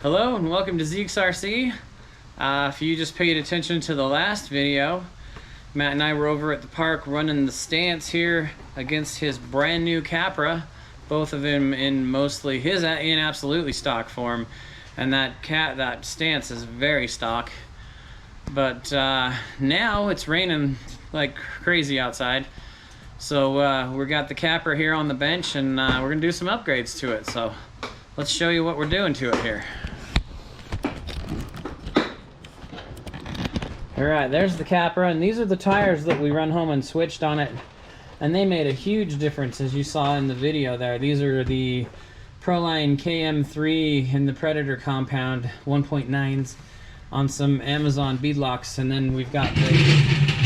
Hello and welcome to Zeke's RC. If you just paid attention to the last video, Matt and I were over at the park running the stance here against his brand new Capra, both of them in mostly his in absolutely stock form, and that stance is very stock. But now it's raining like crazy outside, so we got the Capra here on the bench, and we're gonna do some upgrades to it. So let's show you what we're doing to it here. Alright, there's the Capra, and these are the tires that we run home and switched on it, and they made a huge difference, as you saw in the video there. These are the Proline KM3 in the Predator compound 1.9s on some Amazon beadlocks, and then we've got the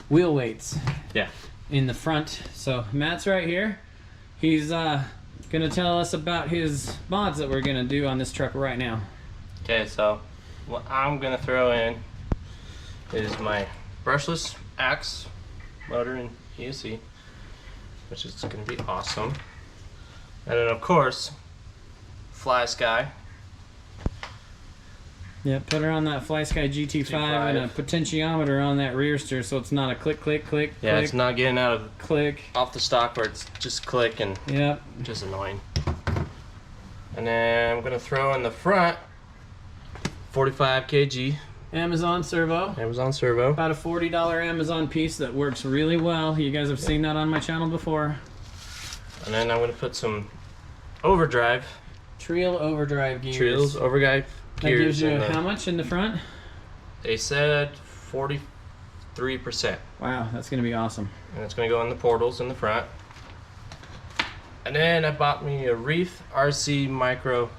wheel weights in the front. So Matt's right here. He's gonna tell us about his mods that we're gonna do on this truck right now. Okay, so what I'm gonna throw in is my brushless axe motor and ESC, which is gonna be awesome. And then of course, Fly Sky. Yeah, put her on that Fly Sky GT5 and a potentiometer on that rear steer, so it's not a click, click, click, yeah, click. It's not getting out of click off the stock where it's just click and just annoying. And then I'm gonna throw in the front 45 kg Amazon servo. About a $40 Amazon piece that works really well. You guys have seen that on my channel before. And then I'm gonna put some overdrive. Trail overdrive gears. Trails overdrive that gears. Gives you how much in the front? They said 43%. Wow, that's gonna be awesome. And it's gonna go in the portals in the front. And then I bought me a Reef RC micro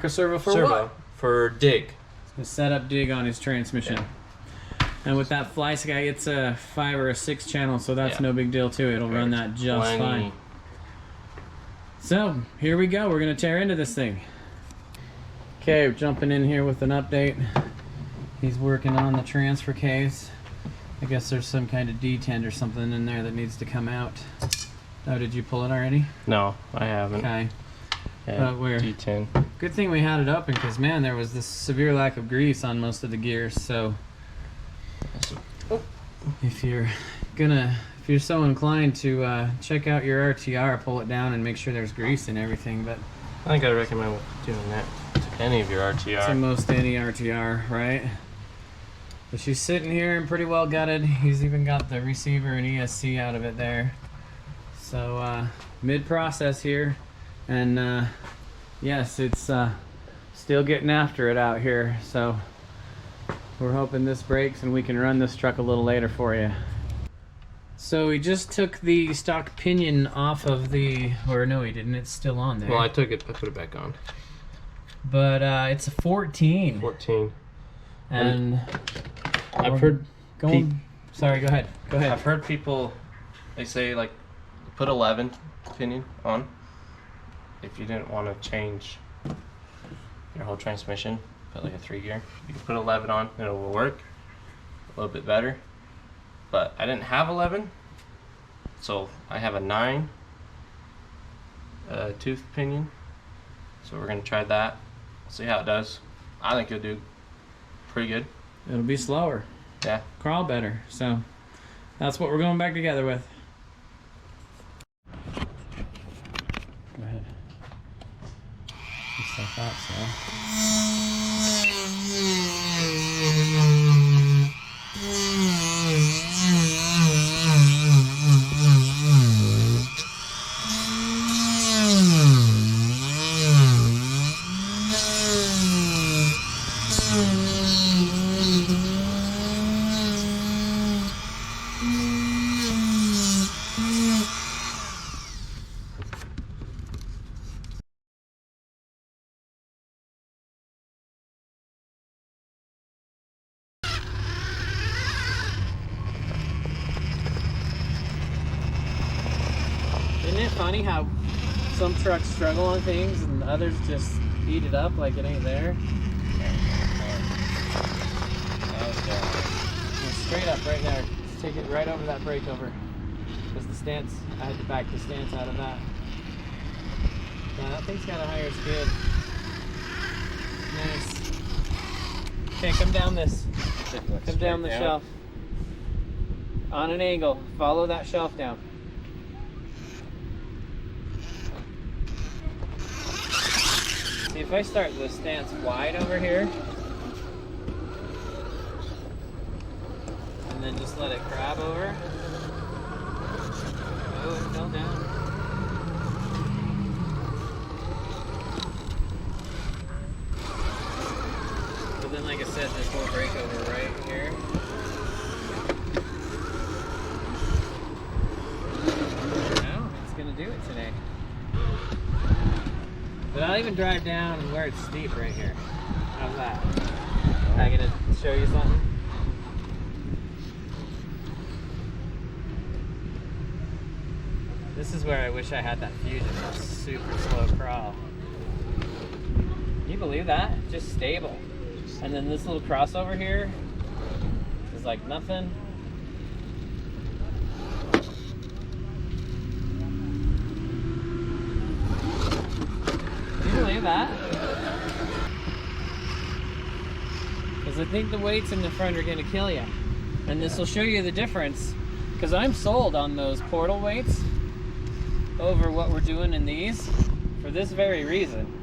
servo for what? For dig. It's gonna set up dig on his transmission. Yeah. And with that Fly Sky, it's a 5 or a 6 channel, so that's no big deal too. It'll run that just fine. So here we go. We're gonna tear into this thing. Okay, jumping in here with an update. He's working on the transfer case. I guess there's some kind of detent or something in there that needs to come out. Oh, did you pull it already? No, I haven't. Okay. Yeah, D10. Good thing we had it open, because man, there was this severe lack of grease on most of the gears. So if you're so inclined to check out your RTR, pull it down and make sure there's grease and everything. But I think I recommend doing that to any of your RTR. To most any RTR, right? But she's sitting here and pretty well gutted. He's even got the receiver and ESC out of it there. So mid-process here. And yes, it's still getting after it out here, so we're hoping this breaks and we can run this truck a little later for you. So we just took the stock pinion off of the, or no he didn't, it's still on there. Well, I put it back on. But it's a 14. 14. And I've heard sorry, go ahead. I've heard people, they say like put 11 pinion on. If you didn't want to change your whole transmission, put like a 3 gear, you can put 11 on and it will work a little bit better. But I didn't have 11, so I have a 9 tooth pinion. So we're gonna try that, see how it does. I think it'll do pretty good. It'll be slower. Yeah. Crawl better. So that's what we're going back together with. Go ahead. I thought Isn't it funny how some trucks struggle on things and others just eat it up like it ain't there? Straight up right there. Just take it right over that breakover. Because the stance, I had to back the stance out of that. Yeah, that thing's got a higher skid. Nice. Okay, come down this. Come down the shelf. On an angle. Follow that shelf down. See, if I start the stance wide over here, and then just let it crab over. Oh, it fell down. But then, like I said, this will break over right here. No, it's gonna do it today. But I'll even drive down where it's steep right here. How's that? Am I gonna show you something? This is where I wish I had that fusion. That's super slow crawl. Can you believe that? Just stable. And then this little crossover here is like nothing. Can you believe that? Because I think the weights in the front are going to kill you. And this will show you the difference. Because I'm sold on those portal weights over what we're doing in these for this very reason.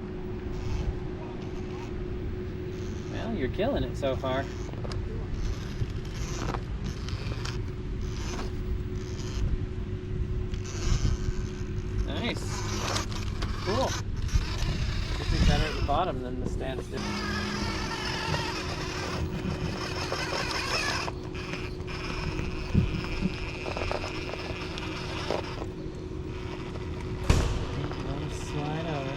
Well, you're killing it so far. Nice. Cool. This is better at the bottom than the stance did. Slide over.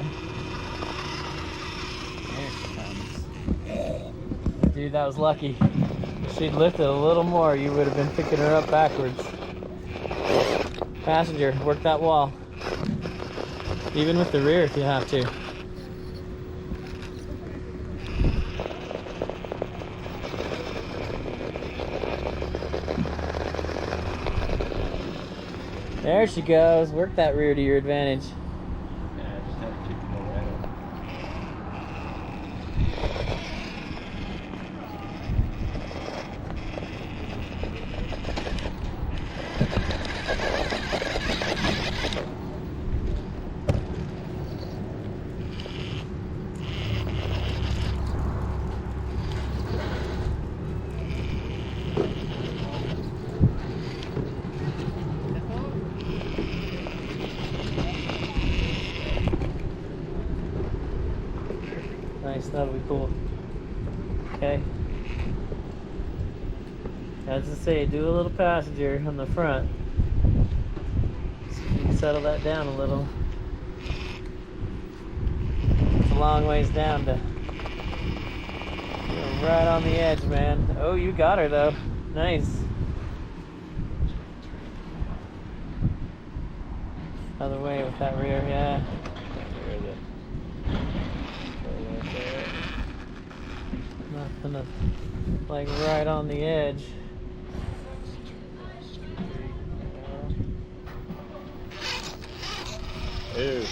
There she comes. Dude, that was lucky. If she'd lifted a little more, you would have been picking her up backwards. Passenger, work that wall. Even with the rear if you have to. There she goes. Work that rear to your advantage. Nice, that'll be cool. Okay. As I say, do a little passenger on the front. So you can settle that down a little. It's a long ways down to right on the edge, man. Oh, you got her though. Nice. Other way with that rear, yeah. Nothing to, like right on the edge. Ew.